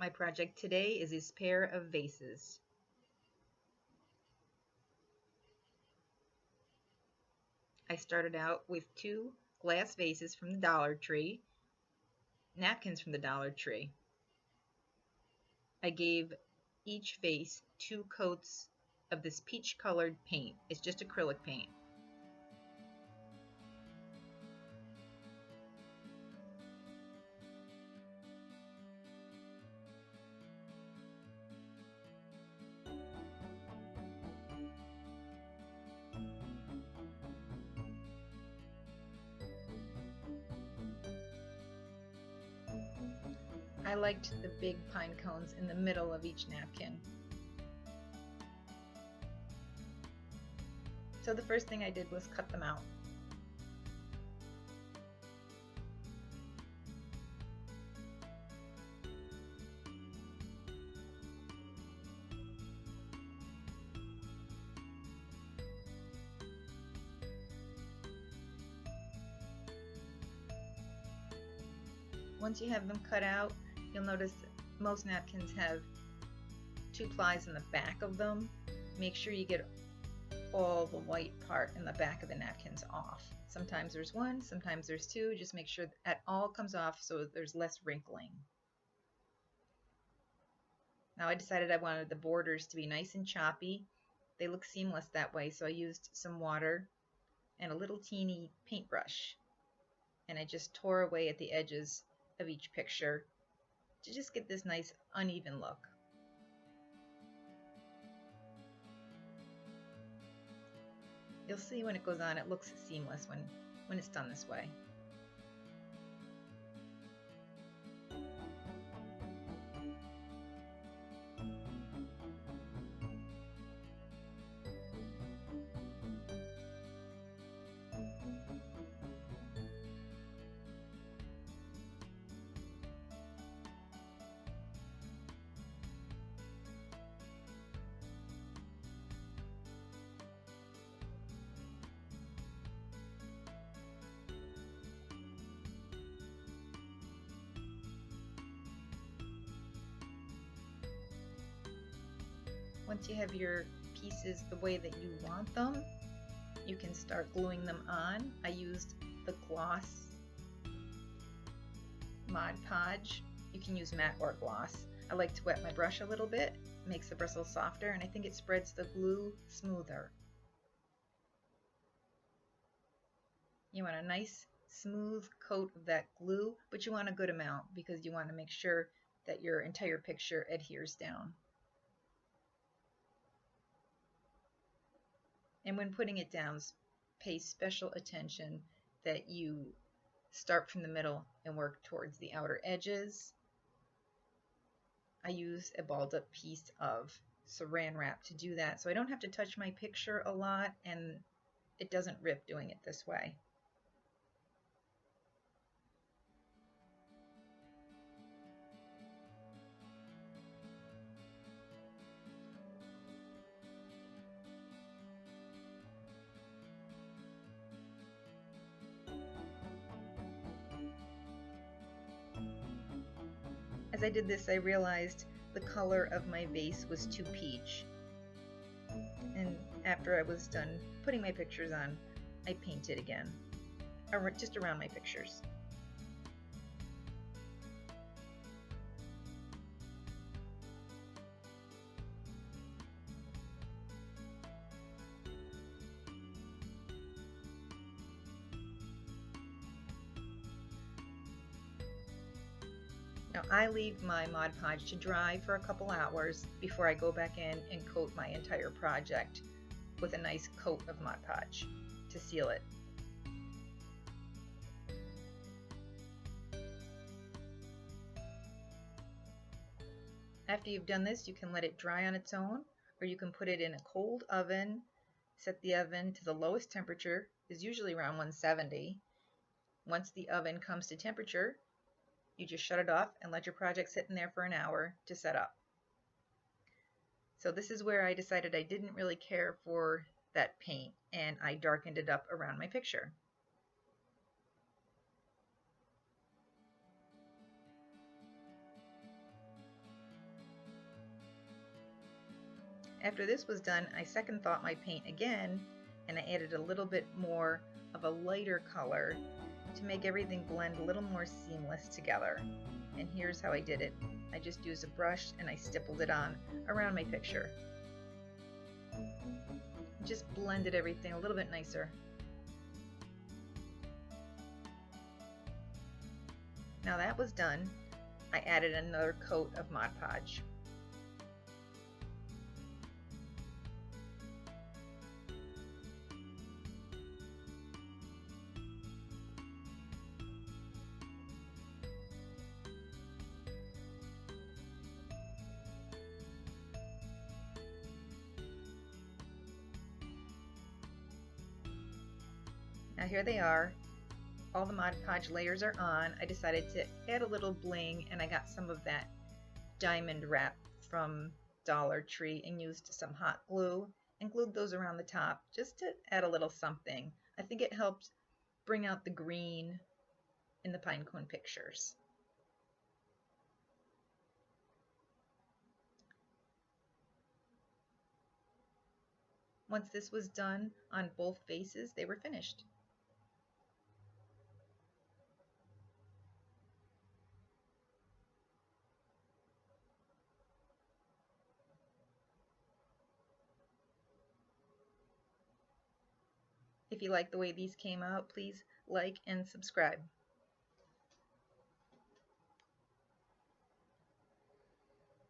My project today is this pair of vases. I started out with 2 glass vases from the Dollar Tree, napkins from the Dollar Tree. I gave each vase 2 coats of this peach colored paint. It's just acrylic paint. I liked the big pine cones in the middle of each napkin. So the first thing I did was cut them out. Once you have them cut out, you'll notice most napkins have 2 plies in the back of them. Make sure you get all the white part in the back of the napkins off. Sometimes there's 1, sometimes there's 2. Just make sure that all comes off so there's less wrinkling. Now I decided I wanted the borders to be nice and choppy. They look seamless that way, so I used some water and a little teeny paintbrush. And I just tore away at the edges of each picture to just get this nice uneven look. You'll see when it goes on, it looks seamless when it's done this way. Once you have your pieces the way that you want them, you can start gluing them on. I used the gloss Mod Podge. You can use matte or gloss. I like to wet my brush a little bit, makes the bristles softer, and I think it spreads the glue smoother. You want a nice smooth coat of that glue, but you want a good amount because you want to make sure that your entire picture adheres down. And when putting it down, pay special attention that you start from the middle and work towards the outer edges. I use a balled up piece of saran wrap to do that, so I don't have to touch my picture a lot and it doesn't rip doing it this way. As I did this, I realized the color of my vase was too peach. And after I was done putting my pictures on, I painted again, just around my pictures. Now I leave my Mod Podge to dry for a couple hours before I go back in and coat my entire project with a nice coat of Mod Podge to seal it. After you've done this, you can let it dry on its own, or you can put it in a cold oven. Set the oven to the lowest temperature, is usually around 170. Once the oven comes to temperature, you just shut it off and let your project sit in there for an hour to set up. So this is where I decided I didn't really care for that paint, and I darkened it up around my picture. After this was done, I second thought my paint again, and I added a little bit more of a lighter color to make everything blend a little more seamless together. And here's how I did it. I just used a brush and I stippled it on around my picture. Just blended everything a little bit nicer. Now that was done, I added another coat of Mod Podge. Now here they are. All the Mod Podge layers are on. I decided to add a little bling, and I got some of that diamond wrap from Dollar Tree and used some hot glue and glued those around the top just to add a little something. I think it helped bring out the green in the Pinecone pictures. Once this was done on both faces, they were finished. If you like the way these came out, please like and subscribe.